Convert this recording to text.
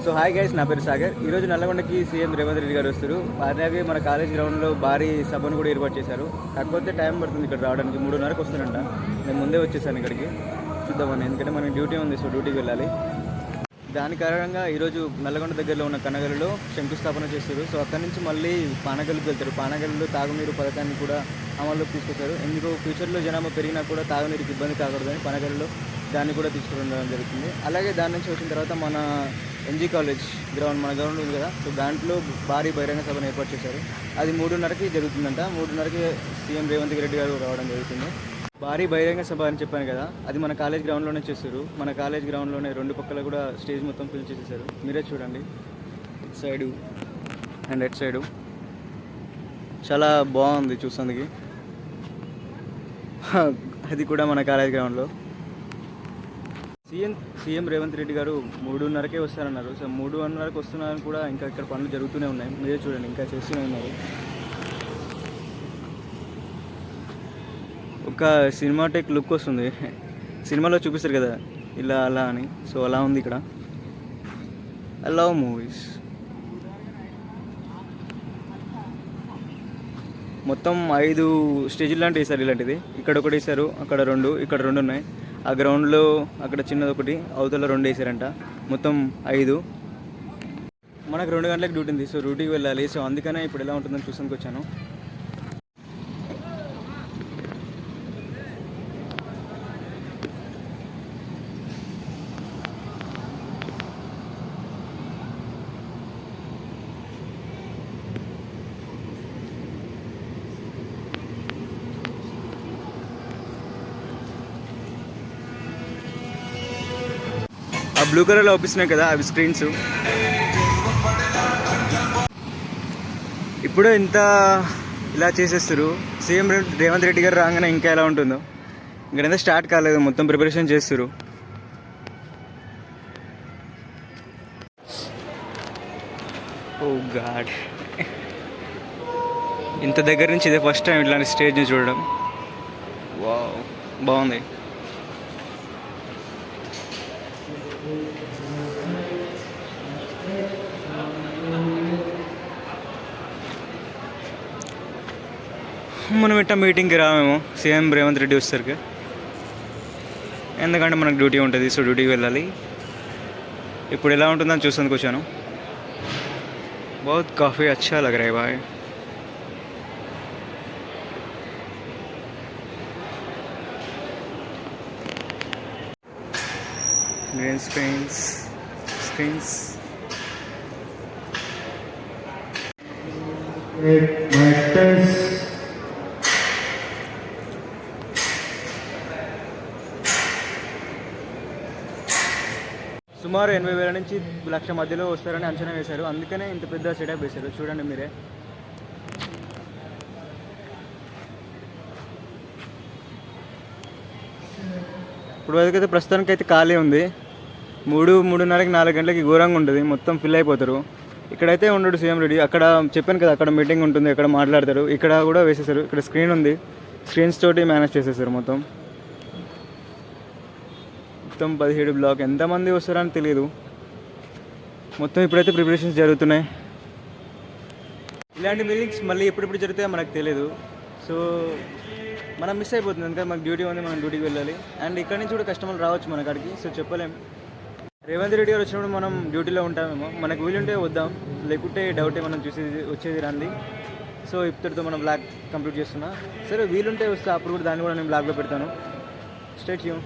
So hi guys, నా పేరు సాగర్. ఈరోజు నల్లగొండకి సీఎం రేవంత్ రెడ్డి గారు వస్తారు. అలాగే మన కాలేజ్ గ్రౌండ్లో భారీ సభను కూడా ఏర్పాటు చేశారు. కాకపోతే టైం పడుతుంది ఇక్కడ రావడానికి, 3:30కి వస్తారంట. నేను ముందే వచ్చేసాను ఇక్కడికి, చూద్దామని. ఎందుకంటే మనకి డ్యూటీ ఉంది, సో డ్యూటీకి వెళ్ళాలి. దాని కారణంగా ఈరోజు నల్లగొండ దగ్గరలో ఉన్న కనగల్లో శంకుస్థాపన చేస్తారు. సో అక్కడి నుంచి మళ్ళీ పానగల్కి వెళ్తారు. పానగల్లో తాగునీరు పథకాన్ని కూడా అమల్లోకి తీసుకొస్తారు. ఎందుకు ఫ్యూచర్లో జనాభా పెరిగినా కూడా తాగునీరుకి ఇబ్బంది కాకూడదని పానగల్లో దాన్ని కూడా తీసుకురావడం జరుగుతుంది. అలాగే దాని నుంచి వచ్చిన తర్వాత మన ఎన్జీ కాలేజ్ గ్రౌండ్, మన గ్రౌండ్ ఉంది కదా, సో దాంట్లో భారీ బహిరంగ సభను ఏర్పాటు చేశారు. అది 3:30కి జరుగుతుందంట. 3:30కి సీఎం రేవంత్ రెడ్డి గారు రావడం జరుగుతుంది. భారీ బహిరంగ సభ అని చెప్పాను కదా, అది మన కాలేజ్ గ్రౌండ్లోనే చేస్తారు. మన కాలేజ్ గ్రౌండ్లోనే 2 పక్కల కూడా స్టేజ్ మొత్తం ఫిల్ చేసేసారు. మీరే చూడండి, ఇటు సైడు అండ్ ఎట్ సైడు. చాలా బాగుంది చూసేందుకు. అది కూడా మన కాలేజ్ గ్రౌండ్లో. సీఎం రేవంత్ రెడ్డి గారు 3:30కే వస్తారన్నారు. సో 3:30కి వస్తున్నారని కూడా ఇంకా ఇక్కడ పనులు జరుగుతూనే ఉన్నాయి. మీరే చూడండి, ఇంకా చేస్తూనే ఉన్నారు. ఒక సినిమాటిక్ లుక్ వస్తుంది. సినిమాలో చూపిస్తారు కదా ఇలా అలా అని, సో అలా ఉంది ఇక్కడ. I love movies. మొత్తం 5 స్టేజ్లు లాంటి వేసారు. ఇలాంటిది ఇక్కడ ఒకటి వేసారు, అక్కడ 2, ఇక్కడ 2 ఉన్నాయి. ఆ గ్రౌండ్లో అక్కడ చిన్నది ఒకటి, అవతల 2 వేసారంట. మొత్తం 5. మనకు 2 గంటలకు డ్యూటీ ఉంది, సో డ్యూటీకి వెళ్ళాలి. సో అందుకనే ఇప్పుడు ఎలా ఉంటుందని చూసానికి వచ్చాను. ఆ బ్లూ కలర్లో అవుపిస్తున్నాయి కదా, అవి స్క్రీన్స్. ఇప్పుడు ఇంత ఇలా చేసేస్తారు. సీఎం రేవంత్ రెడ్డి గారు రాగానే ఇంకా ఎలా ఉంటుందో. ఇంకా స్టార్ట్ కాలేదు, మొత్తం ప్రిపరేషన్ చేస్తారు. ఓ గాడ్, ఇంత దగ్గర నుంచి ఇదే ఫస్ట్ టైం ఇట్లాంటి స్టేజ్ని చూడడం. వావ్, బాగుంది. మనం ఇట్లా మీటింగ్కి రామేమో సీఎం రేవంత్ రెడ్డి వచ్చేసరికి, ఎందుకంటే మనకు డ్యూటీ ఉంటుంది. సో డ్యూటీకి వెళ్ళాలి. ఇప్పుడు ఎలా ఉంటుందని చూసేందుకు వచ్చాను. बहुत काफ़ी अच्छा लग रहा है भाई. Green screens. సుమారు 80,000 నుంచి 1,00,000 మధ్యలో వస్తారని అంచనా వేశారు. అందుకనే ఇంత పెద్ద సెటప్ వేశారు. చూడండి మీరే. ఇప్పుడు వరకైతే ప్రస్తుతానికైతే ఖాళీ ఉంది. 3:30కి 4 గంటలకి ఘోరంగా ఉంటుంది, మొత్తం ఫిల్ అయిపోతారు. ఇక్కడైతే ఉండడు సీఎం రెడ్డి. అక్కడ చెప్పాను కదా, అక్కడ మీటింగ్ ఉంటుంది, అక్కడ మాట్లాడతారు. ఇక్కడ కూడా వేసేసారు. ఇక్కడ స్క్రీన్ ఉంది, స్క్రీన్స్ తోటి మేనేజ్ చేసేసారు మొత్తం. 17 బ్లాక్. ఎంతమంది వస్తారని తెలియదు. మొత్తం ఇప్పుడైతే ప్రిపరేషన్స్ జరుగుతున్నాయి. ఇలాంటి మీటింగ్స్ మళ్ళీ ఎప్పుడెప్పుడు జరుగుతాయో మనకు తెలియదు. సో మనం మిస్ అయిపోతుంది, ఎందుకంటే మనకు డ్యూటీ ఉంది, మనం డ్యూటీకి వెళ్ళాలి. అండ్ ఇక్కడ నుంచి కూడా కస్టమర్లు రావచ్చు మన కాడికి, సో చెప్పలేం. రేవంత్ రెడ్డి గారు వచ్చినప్పుడు మనం డ్యూటీలో ఉంటామేమో. మనకు వీలుంటే వద్దాం, లేకుంటే డౌటే, మనం వచ్చేది రండి. సో ఇప్పటితో మనం బ్లాగ్ కంప్లీట్ చేస్తున్నా. సరే వీలుంటే వస్తా, అప్పుడు కూడా దాన్ని కూడా నేను బ్లాగ్లో పెడతాను. Stay tune.